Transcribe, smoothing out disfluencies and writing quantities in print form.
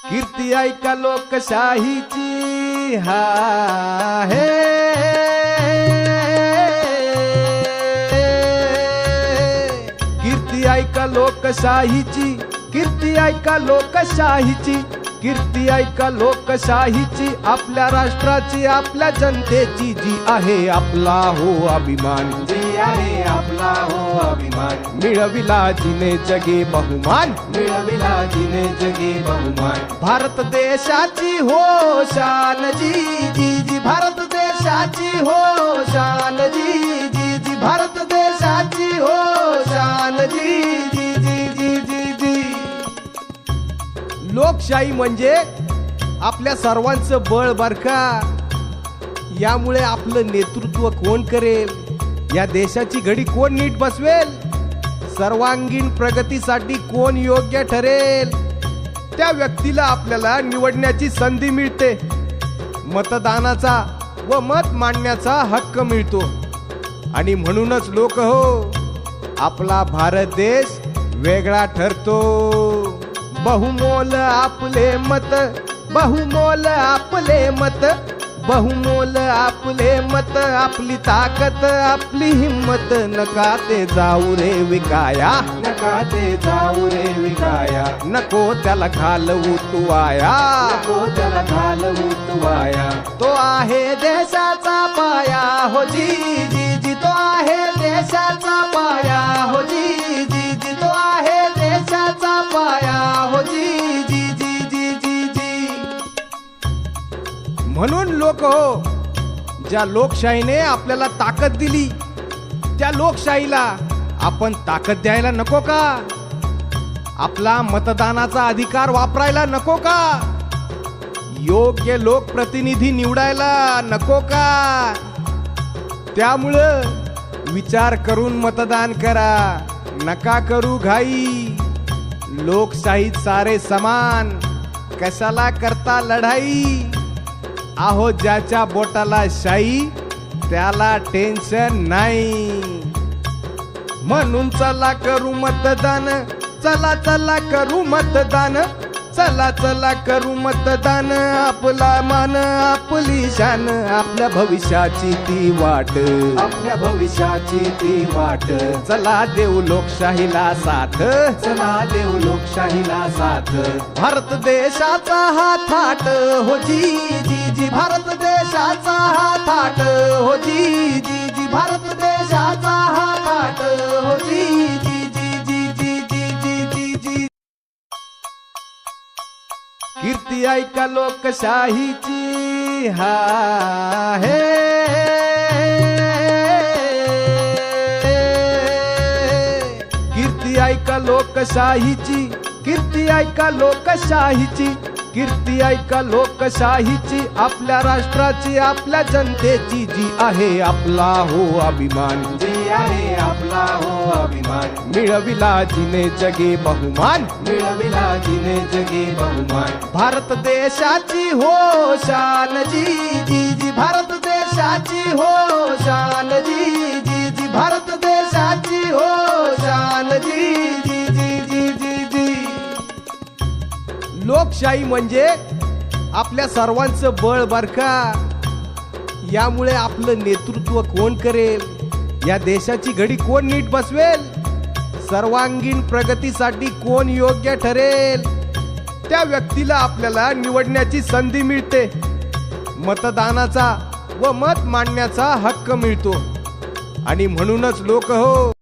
कीर्ती ऐका लोकशाहीची हा हे कीर्ती ऐका लोकशाहीची, कीर्ती ऐका लोकशाहीची, कीर्ती ऐका लोकशाहीची, आपल्या राष्ट्राची आपल्या जनतेची जी आहे आपला हो अभिमान, जी आहे आपला हो अभिमान, मिळविला जिने जगे बहुमान, मिळविला जिने जगे बहुमान, भारत देशाची हो शान जी जी जी, भारत देशाची हो शान जी जी जी, भारत देशाची हो शान जी जी जी जी जी जी। लोकशाही म्हणजे आपल्या सर्वांचं बळ बरका, यामुळे आपलं नेतृत्व कोण करेल, या देशाची घडी कोण नीट बसवेल, सर्वांगीण प्रगतीसाठी कोण योग्य ठरेल, त्या व्यक्तीला आपल्याला निवडण्याची संधी मिळते, मतदानाचा व मत मांडण्याचा हक्क मिळतो। आणि म्हणूनच लोक हो, आपला भारत देश वेगळा ठरतो। बहुमोल आपले मत, बहुमोल आपले मत, बहुमोल आपले मत, आपली ताकद आपली हिम्मत, नका ते जाऊ रे विकाया, नका ते जाऊ रे विकाया, नको त्याला घालवू तू आया, नको त्याला घालवू तू आया, तो आहे देशाचा पाया हो जी जी जी, तो आहे देशाचा पाया हो जी जी जी, तो आहे देशाचा पाया हो जी जी जी जी जी जी। म्हणून लोक हो, ज्या लोकशाहीने आपल्याला ताकद दिली, त्या लोकशाहीला आपण ताकद द्यायला नको का? आपला मतदानाचा अधिकार वापरायला नको का? योग्य लोकप्रतिनिधी निवडायला नको का? त्यामुळं विचार करून मतदान करा, नका करू घाई। लोकशाहीत सारे समान, कशाला करता लढाई? आहो ज्याच्या बोटाला शाई, त्याला टेन्शन नाही। म्हणून चला करू मतदान, चला चला करू मतदान, चला चला करू मतदान, आपला मान आपली शान, आपल्या भविष्याची ती वाट, आपल्या भविष्याची ती वाट, चला देऊ लोकशाहीला साथ, चला देऊ लोकशाहीला साथ, भारत देशाचा हा थाट हो जी जी जी, भारत देशाचा हा थाट हो जी जी जी, भारत देशाचा हा थाट हो जी जी जी जी जी जी जी जी। कीर्ती ऐका लोकशाहीची हा हे कीर्ती ऐका लोकशाहीची, कीर्ती ऐका लोकशाहीची, कीर्ती ऐका लोकशाहीची, आपल्या राष्ट्राची आपल्या जनतेची जी आहे आपला हो अभिमान, जी आहे आपला हो अभिमान, मिळविला जिने जगे बहुमान, मिळविला जिने जगे बहुमान, भारत देशाची हो शान जी जी जी, भारत देशाची हो शान जी जी जी, भारत देशाची हो शान जी जी जी जी जी जी। लोकशाही म्हणजे आपल्या सर्वांचं बळ बरका, यामुळे आपलं नेतृत्व कोण करेल, या देशाची घडी कोण नीट बसवेल, सर्वांगीण प्रगतीसाठी कोण योग्य ठरेल, त्या व्यक्तीला आपल्याला निवडण्याची संधी मिळते, मतदानाचा व मत मांडण्याचा हक्क मिळतो। आणि म्हणूनच लोक हो,